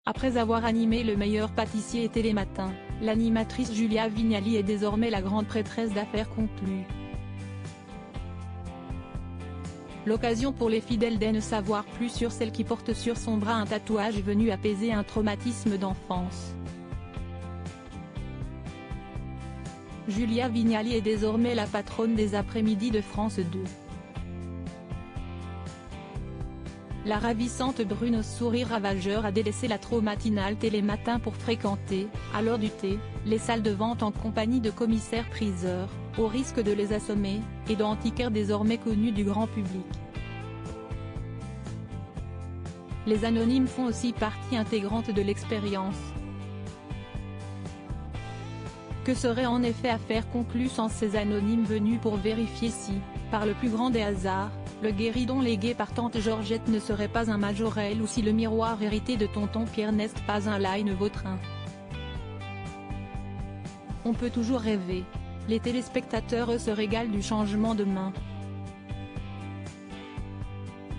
Après avoir animé le meilleur pâtissier et Télématin, l'animatrice Julia Vignali est désormais la grande prêtresse d'affaires conclues. L'occasion pour les fidèles d'en savoir plus sur celle qui porte sur son bras un tatouage venu apaiser un traumatisme d'enfance. Julia Vignali est désormais la patronne des après-midi de France 2. La ravissante brune au sourire ravageur a délaissé la trop matinale Télématin pour fréquenter, à l'heure du thé, les salles de vente en compagnie de commissaires-priseurs, au risque de les assommer, et d'antiquaires désormais connus du grand public. Les anonymes font aussi partie intégrante de l'expérience. Que serait en effet affaire conclue sans ces anonymes venus pour vérifier si, par le plus grand des hasards, le guéridon légué par tante Georgette ne serait pas un Majorelle ou si le miroir hérité de tonton Pierre n'est pas un Line Vautrin. On peut toujours rêver. Les téléspectateurs eux se régalent du changement de main.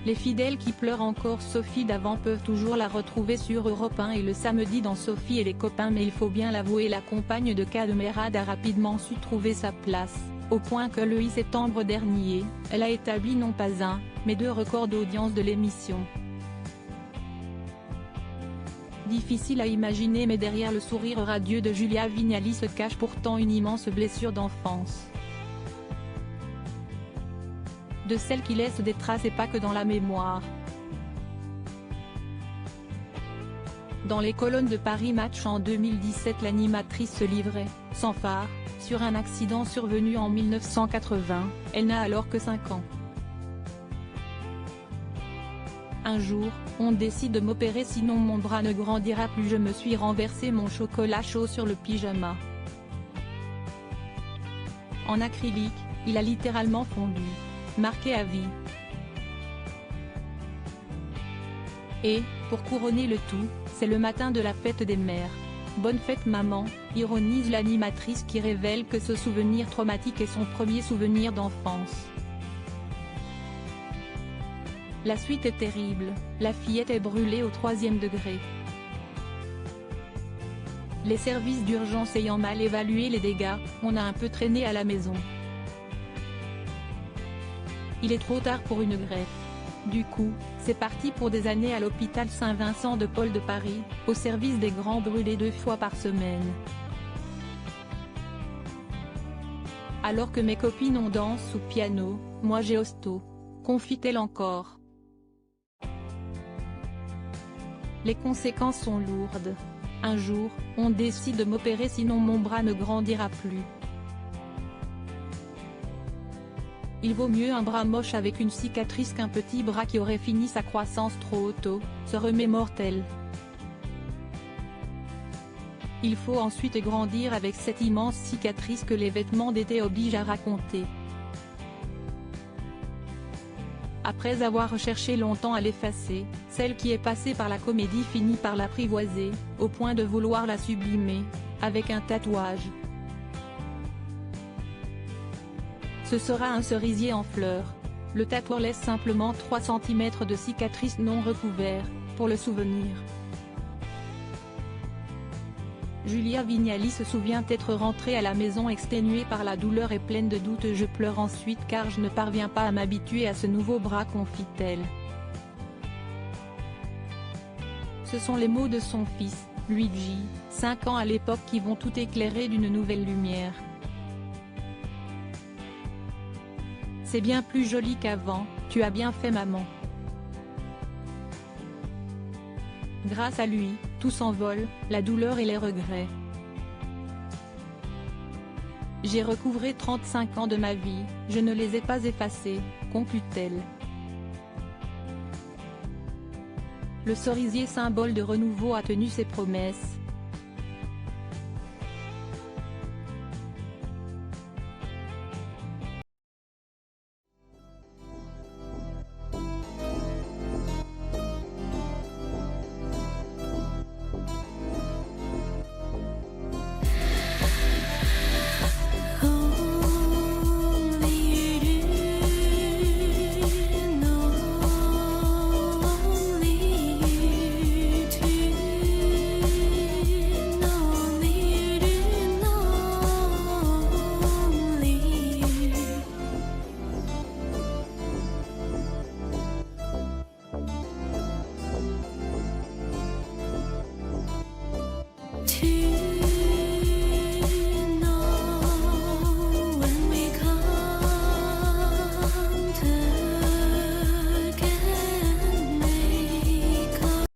Les fidèles qui pleurent encore Sophie d'avant peuvent toujours la retrouver sur Europe 1 et le samedi dans Sophie et les copains, mais il faut bien l'avouer, la compagne de Cadmerade a rapidement su trouver sa place, au point que le 8 septembre dernier, elle a établi non pas un, mais 2 records d'audience de l'émission. Difficile à imaginer, mais derrière le sourire radieux de Julia Vignali se cache pourtant une immense blessure d'enfance. De celle qui laisse des traces et pas que dans la mémoire. Dans les colonnes de Paris Match en 2017, l'animatrice se livrait, sans phare, sur un accident survenu en 1980, elle n'a alors que 5 ans. Un jour, on décide de m'opérer sinon mon bras ne grandira plus, je me suis renversé mon chocolat chaud sur le pyjama. En acrylique, il a littéralement fondu. Marqué à vie. Et, pour couronner le tout, c'est le matin de la fête des mères. Bonne fête maman, ironise l'animatrice qui révèle que ce souvenir traumatique est son premier souvenir d'enfance. La suite est terrible, la fillette est brûlée au 3e degré. Les services d'urgence ayant mal évalué les dégâts, on a un peu traîné à la maison. Il est trop tard pour une greffe. Du coup, c'est parti pour des années à l'hôpital Saint-Vincent de Paul de Paris, au service des grands brûlés 2 fois par semaine. Alors que mes copines ont danse ou piano, moi j'ai hosto, confie-t-elle encore. Les conséquences sont lourdes. Un jour, on décide de m'opérer sinon mon bras ne grandira plus. Il vaut mieux un bras moche avec une cicatrice qu'un petit bras qui aurait fini sa croissance trop tôt, se remémore-t-elle. Il faut ensuite grandir avec cette immense cicatrice que les vêtements d'été obligent à raconter. Après avoir recherché longtemps à l'effacer, celle qui est passée par la comédie finit par l'apprivoiser, au point de vouloir la sublimer, avec un tatouage. Ce sera un cerisier en fleurs. Le tatoueur laisse simplement 3 cm de cicatrice non recouvert, pour le souvenir. Julia Vignali se souvient être rentrée à la maison exténuée par la douleur et pleine de doutes. Je pleure ensuite car je ne parviens pas à m'habituer à ce nouveau bras, confie-t-elle. Ce sont les mots de son fils, Luigi, 5 ans à l'époque, qui vont tout éclairer d'une nouvelle lumière. C'est bien plus joli qu'avant, tu as bien fait maman. Grâce à lui, tout s'envole, la douleur et les regrets. J'ai recouvré 35 ans de ma vie, je ne les ai pas effacés, conclut-elle. Le cerisier, symbole de renouveau, a tenu ses promesses.